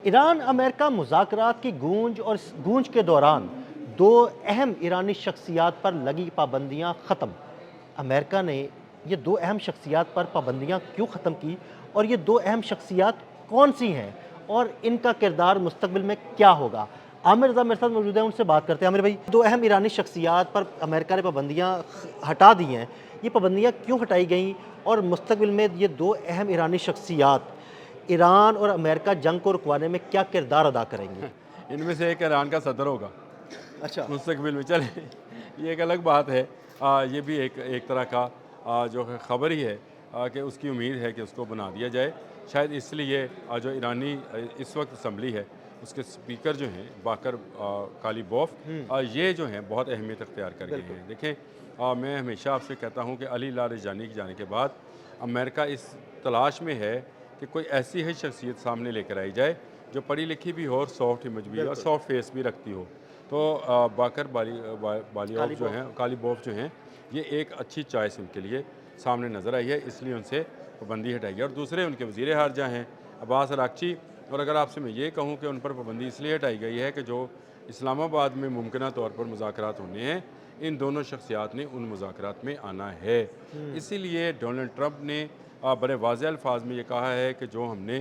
Iran America मुज़ाकरात की गूंज के दौरान दो अहम ईरानी शख्सियात पर लगी पाबंदियां ख़त्म। अमेरिका ने ये दो अहम शख्सियात पर पाबंदियां क्यों ख़त्म की और ये दो अहम शख्सियात कौन सी हैं और इनका किरदार मुस्तकबिल में क्या होगा? आमिर रज़ा मेरे साथ मौजूद है, उनसे बात करते हैं। आमिर भाई, दो अहम ईरानी शख्सियात पर अमेरिका ने पाबंदियां हटा दी हैं, ये पाबंदियां क्यों हटाई गई और मुस्तकबिल में ये दो अहम ईरानी शख्सियात ईरान और अमेरिका जंग को रुकवाने में क्या किरदार अदा करेंगी? इनमें से एक ईरान का सदर होगा अच्छा। मुस्तकबिल में। चले ये एक अलग बात है। ये भी एक एक तरह का जो है ख़बर ही है कि उसकी उम्मीद है कि उसको बना दिया जाए। शायद इसलिए जो ईरानी इस वक्त असम्बली है उसके स्पीकर जो हैं बाकर कालीबोफ, ये जो हैं बहुत अहमियत अख्तियार कर गए हैं। देखें, मैं हमेशा आपसे कहता हूँ कि अली लारिजानी के जाने के बाद अमेरिका इस तलाश में है कि कोई ऐसी ही शख्सियत सामने लेकर आई जाए जो पढ़ी लिखी भी हो और सॉफ्ट इमेज भी और सॉफ्ट फेस भी रखती हो। तो बाकर बालियोफ जो हैं, कालीबोफ जो हैं, ये एक अच्छी चॉइस उनके लिए सामने नज़र आई है, इसलिए उनसे पाबंदी हटाई है। और दूसरे उनके वज़ीर ख़ारजा हैं अब्बास अरागची। और अगर आपसे मैं ये कहूँ कि उन पर पाबंदी इसलिए हटाई गई है कि जो इस्लामाबाद में मुमकिन तौर पर मुज़ाकरात होने हैं, इन दोनों शख्सियात ने उन मुज़ाकरात में आना है। इसीलिए डोनाल्ड ट्रंप ने बड़े वाज़ेह अल्फाज में ये कहा है कि जो हमने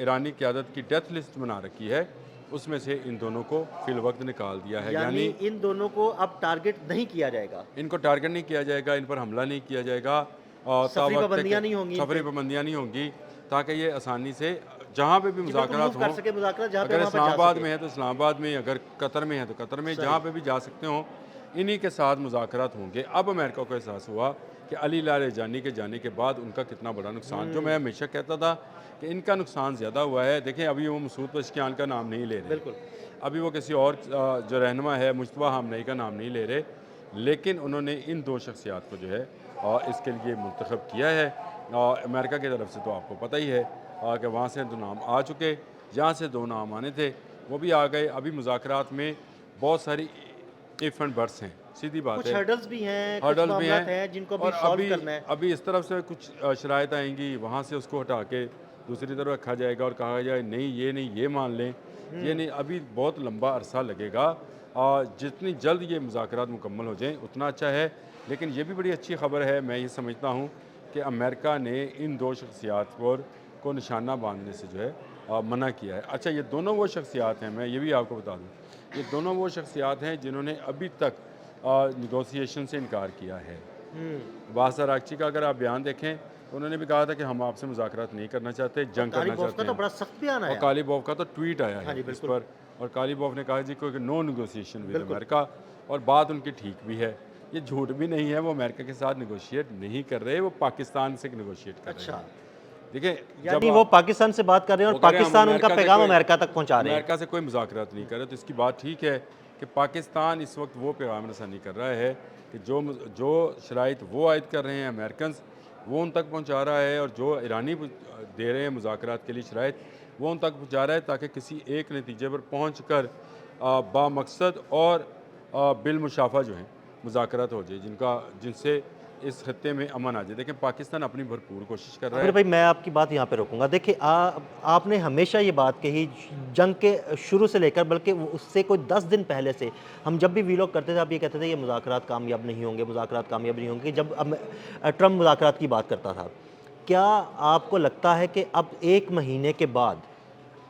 ईरानी क़यादत की डेथ लिस्ट बना रखी है उसमें से इन दोनों को फिल वक्त निकाल दिया है। यानी इन दोनों को अब टारगेट नहीं किया जाएगा, इनको टारगेट नहीं किया जाएगा, इन पर हमला नहीं किया जाएगा, सफरी पाबंदियां नहीं होंगी, सफरी पाबंदियाँ नहीं होंगी, ताकि ये आसानी से जहाँ पे भी मुज़ाकरात हों, अगर इस्लामाबाद में है तो इस्लामाबाद में, अगर कतर में है तो कतर में, जहाँ पे भी जा सकते हों इन्हीं के साथ मुज़ाकरात होंगे। अब अमेरिका को एहसास हुआ कि अली लारिजानी के जाने के बाद उनका कितना बड़ा नुकसान, जो मैं हमेशा कहता था कि इनका नुकसान ज़्यादा हुआ है। देखें, अभी वो मसूद पज़ेश्कियान का नाम नहीं ले रहे, बिल्कुल, अभी वो किसी और जो रहनुमा है मुश्तबा हामनई का नाम नहीं ले रहे, लेकिन उन्होंने इन दो शख्सियात को जो है इसके लिए मुंतखब किया है। अमेरिका की तरफ से तो आपको पता ही है कि वहाँ से दो नाम आ चुके, जहाँ से दो नाम आने थे वो भी आ गए। अभी मुज़ाकरात में बहुत सारी इफ़ एंड बट्स हैं, सीधी बात है, हर्डल्स भी हैं, हर्डल्स भी हैं, जिनको और भी सॉल्व करना है। अभी इस तरफ से कुछ शराइत आएंगी, वहाँ से उसको हटा के दूसरी तरफ रखा जाएगा और कहा जाए नहीं ये मान लें, ये नहीं। अभी बहुत लंबा अरसा लगेगा और जितनी जल्द ये मुज़ाकरात मुकम्मल हो जाएँ उतना अच्छा है। लेकिन ये भी बड़ी अच्छी खबर है, मैं ये समझता हूँ कि अमेरिका ने इन दो शख्सियात को निशाना बांधने से जो है मना किया है। अच्छा, ये दोनों वो शख्सियात हैं, मैं ये भी आपको बता दूँ, ये दोनों वो शख्सियात हैं जिन्होंने अभी तक निगोसिएशन से इनकार किया है। अब्बास अरागची का अगर आप बयान देखें तो उन्होंने भी कहा था कि हम आपसे मुज़ाकरात नहीं करना चाहते, जंग करना चाहते हैं। तो बड़ा सख्त बयान आया। और कालीबोफ का तो ट्वीट आया है इस पर, और कालीबोफ ने कहा जी कोई नो निगोसिएशन विद अमेरिका, और बात उनकी ठीक भी है, ये झूठ भी नहीं है, वो अमेरिका के साथ निगोशिएट नहीं कर रहे, वो पाकिस्तान से निगोशिएट कर रहे हैं। देखिए, यानी वो पाकिस्तान से बात कर रहे हैं और पाकिस्तान उनका पैगाम अमेरिका तक पहुंचा रहे हैं। अमेरिका से कोई मुज़ाकरात नहीं कर रहे, तो इसकी बात ठीक है कि पाकिस्तान इस वक्त वो पैगाम रसानी कर रहा है कि जो शराइत वो आयद कर रहे हैं अमेरिकन, वो उन तक पहुंचा रहा है, और जो ईरानी दे रहे हैं मुज़ाकरात के लिए शराइत, वो उन तक पहुंचा रहा है, ताकि किसी एक नतीजे पर पहुँच कर बामकसद और बिलमुशाफा जो है मुज़ाकरात हो जाए, जिनसे इस खत्ते में अमन आ जाए। देखें, पाकिस्तान अपनी भरपूर कोशिश कर रहा है। भाई, मैं आपकी बात यहाँ पे रोकूंगा। देखिए, आपने हमेशा ये बात कही जंग के शुरू से लेकर, बल्कि उससे कोई 10 दिन पहले से हम जब भी वीलॉग करते थे आप ये कहते थे ये मुज़ाकरात कामयाब नहीं होंगे, मुज़ाकरात कामयाब नहीं होंगे, जब ट्रम्प मुज़ाकरात की बात करता था। क्या आपको लगता है कि अब 1 महीने के बाद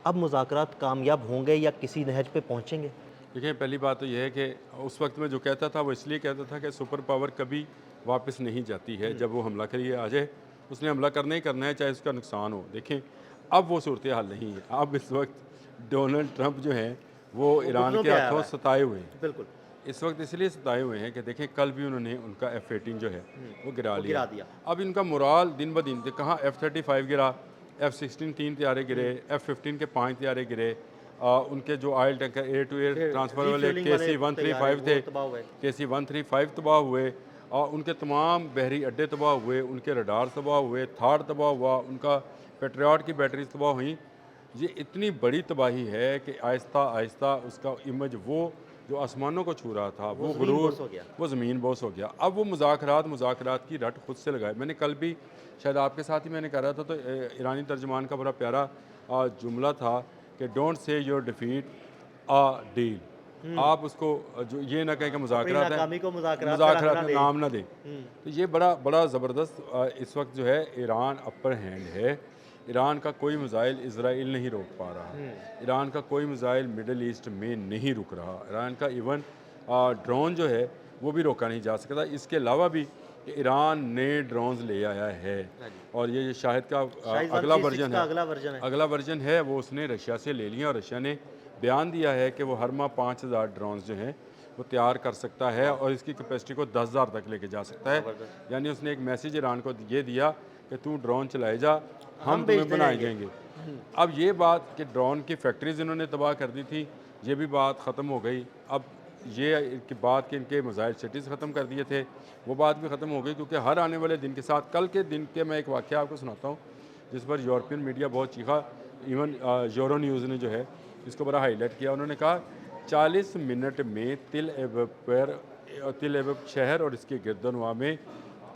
अब मुज़ाकरात कामयाब होंगे या किसी नहज पे पहुँचेंगे? देखिए, पहली बात तो यह है कि उस वक्त में जो कहता था वो इसलिए कहता था कि सुपर पावर कभी वापस नहीं जाती है, जब वो हमला करिए आ जाए उसने हमला करना ही करना है, चाहे उसका नुकसान हो। देखें, अब वो सूरत हाल नहीं है। अब इस वक्त डोनाल्ड ट्रंप जो हैं वो ईरान के हाथों सताए हुए हैं। बिल्कुल, इस वक्त इसलिए सताए हुए हैं कि देखें, कल भी उन्होंने उनका F-18 जो है वो गिरा लिया। अब इनका मोराल दिन ब दिन, कहाँ F-35 गिरा, F-16 3 तैयारे गिरे, F-15 के 5 तैयारे गिरे, उनके जो oil tanker air to air transfer वाले KC-135 थे, KC-135 तबाह हुए, और उनके तमाम बहरी अड्डे तबाह हुए, उनके रडार तबाह हुए, थार तबाह हुआ, उनका पेट्रियाट की बैटरी तबाह हुई। ये इतनी बड़ी तबाही है कि आहिस्ता आहिस्ता उसका इमेज, वो जो आसमानों को छू रहा था, वो गुरूर, वो ज़मीन बोस हो गया। अब वो मुज़ाकरात की रट खुद से लगाए। मैंने कल भी शायद आपके साथ ही मैंने कह रहा था, तो ईरानी तर्जुमान का बड़ा प्यारा जुमला था कि don't say your defeat a deal. आप उसको जो ये ना कहें कि मुज़ाकरात है, नाकामी को मुज़ाकरात मुज़ाकरात में नाम ना दें। हम्म, तो ये बड़ा बड़ा ज़बरदस्त इस वक्त जो है ईरान अपर हैंड है। ईरान का कोई मिज़ाइल इसराइल नहीं रोक पा रहा, ईरान का कोई मिज़ाइल मिडल ईस्ट में नहीं रुक रहा, ईरान का इवन ड्रोन जो है वो भी रोका नहीं जा सकता। इसके अलावा भी कि ईरान ने ड्रोन्स ले आया है और ये शाहिद का शाहिद अगला 136 वर्जन का है, अगला वर्जन है। अगला वर्जन है वो उसने रशिया से ले लिया और रशिया ने बयान दिया है कि वो हर माह 5000 ड्रोन्स जो हैं वो तैयार कर सकता है और इसकी कैपेसिटी को 10,000 तक लेके जा सकता है। यानी उसने एक मैसेज ईरान को ये दिया कि तू ड्रोन चलाए जा, हम तुम्हें बनाए देंगे। अब ये बात कि ड्रोन की फैक्ट्रीज इन्होंने तबाह कर दी थी, ये भी बात ख़त्म हो गई। अब ये की बात कि इनके मिसाइल सिटीज़ ख़त्म कर दिए थे, वो बात भी ख़त्म हो गई, क्योंकि हर आने वाले दिन के साथ कल के दिन के मैं एक वाक़या आपको सुनाता हूँ जिस पर यूरोपियन मीडिया बहुत चीखा। इवन यूरो न्यूज़ ने जो है इसको बड़ा हाईलाइट किया। उन्होंने कहा 40 मिनट में तिल एबब शहर और इसके गिरदनवा में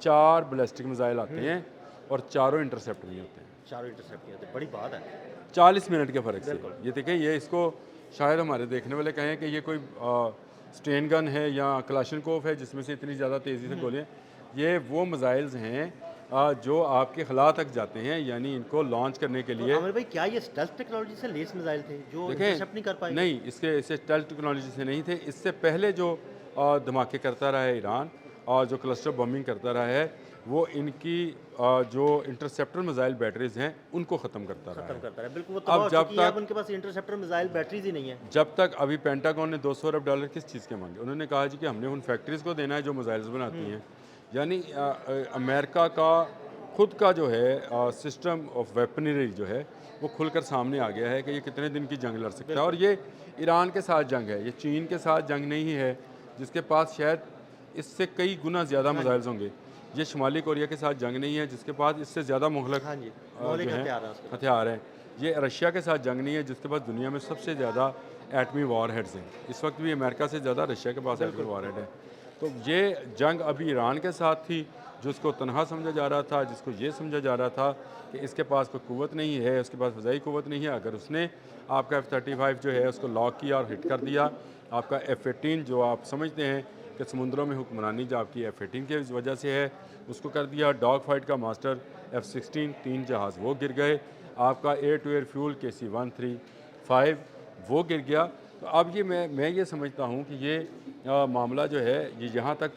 4 बैलिस्टिक मिसाइल आते हैं और चारों इंटरसेप्ट भी होते हैं। चारों इंटरसेप्ट किए थे, बड़ी बात है। 40 मिनट के फ़र्क से। ये देखें, ये इसको शायद हमारे देखने वाले कहें कि ये कोई स्टेन गन है या कलाशनकोव है जिसमें से इतनी ज़्यादा तेज़ी से गोलियाँ। ये वो मिसाइल्स हैं जो आपके खला तक जाते हैं, यानी इनको लॉन्च करने के लिए। आमिर भाई, क्या ये स्टेल्थ टेक्नोलॉजी से लेस मिसाइल थे जो इंटरसेप्ट नहीं कर पाए? नहीं, इससे स्टेल्थ टेक्नोलॉजी से नहीं थे। इससे पहले जो धमाके करता रहा है ईरान और जो क्लस्टर बम्बिंग करता रहा है, वो इनकी जो इंटरसेप्टर मिसाइल बैटरीज हैं उनको ख़त्म करता रहा है। बिल्कुल। वो अब जब तक अब उनके पास इंटरसेप्टर मिसाइल बैटरीज ही नहीं है। जब तक अभी पेंटागन ने $200 अरब किस चीज़ के मांगे, उन्होंने कहा जी कि हमने उन फैक्ट्रीज़ को देना है जो मिसाइल्स बनाती हैं। यानी अमेरिका का खुद का जो है सिस्टम ऑफ वेपनरी जो है वो खुलकर सामने आ गया है कि ये कितने दिन की जंग लड़ सकता है। और ये ईरान के साथ जंग है, ये चीन के साथ जंग नहीं है जिसके पास शायद इससे कई गुना ज़्यादा मिसाइल्स होंगे। ये शुमाली कोरिया के साथ जंग नहीं है जिसके पास इससे ज़्यादा मुहलक हथियार हैं। ये रशिया के साथ जंग नहीं है जिसके पास दुनिया में सबसे ज़्यादा एटमी वॉरहेड्स हैं। इस वक्त भी अमेरिका से ज़्यादा रशिया के पास एटमी वॉरहेड है। तो ये जंग अभी ईरान के साथ थी, जिसको तनहा समझा जा रहा था, जिसको ये समझा जा रहा था कि इसके पास कोई कुव्वत नहीं है, उसके पास फ़ज़ाई कुव्वत नहीं है। अगर उसने आपका F-35 जो है उसको लॉक किया और हिट कर दिया, आपका F-18 जो आप समझते हैं कि समुद्रों में हुक्मरानी जो आपकी F-18 की वजह से है, उसको कर दिया। डॉग फाइट का मास्टर F-16 3 जहाज़ वो गिर गए। आपका air to air fuel KC-135 वो गिर गया। तो अब ये मैं ये समझता हूँ कि ये मामला जो है ये यहाँ तक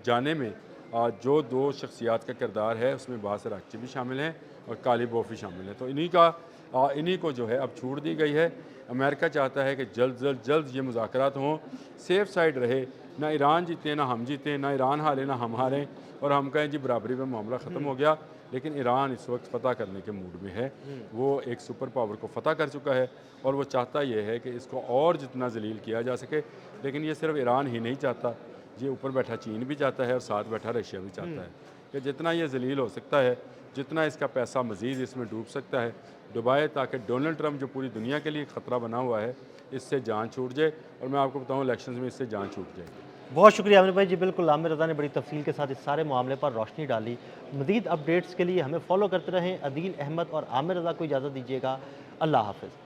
जाने में जो 2 शख्सियात का किरदार है उसमें बासर अरागची भी शामिल हैं और कालीबोफ भी शामिल हैं। तो इन्हीं को जो है अब छूट दी गई है। अमेरिका चाहता है कि जल्द ये मुज़ाकरात हों, सेफ साइड रहे, ना ईरान जीते ना हम जीतें, ना ईरान हारे ना हम हारें और हम कहें जी बराबरी में मामला ख़त्म हो गया। लेकिन ईरान इस वक्त फ़तह करने के मूड में है। वो एक सुपर पावर को फ़तह कर चुका है और वो चाहता ये है कि इसको और जितना जलील किया जा सके। लेकिन ये सिर्फ ईरान ही नहीं चाहता, ये ऊपर बैठा चीन भी चाहता है और साथ बैठा रशिया भी चाहता है कि जितना ये जलील हो सकता है, जितना इसका पैसा मज़ीद इसमें डूब सकता है, डुबाए, ताकि डोनाल्ड ट्रंप जो पूरी दुनिया के लिए ख़तरा बना हुआ है इससे जान छूट जाए। और मैं आपको बताऊँ इलेक्शन में इससे जान छूट जाए। बहुत शुक्रिया आमिर भाई जी। बिल्कुल, आमिर रज़ा ने बड़ी तफसील के साथ इस सारे मामले पर रोशनी डाली। मज़ीद अपडेट्स के लिए हमें फॉलो करते रहें। अदील अहमद और आमिर रज़ा को इजाज़त दीजिएगा। अल्लाह हाफ़िज़।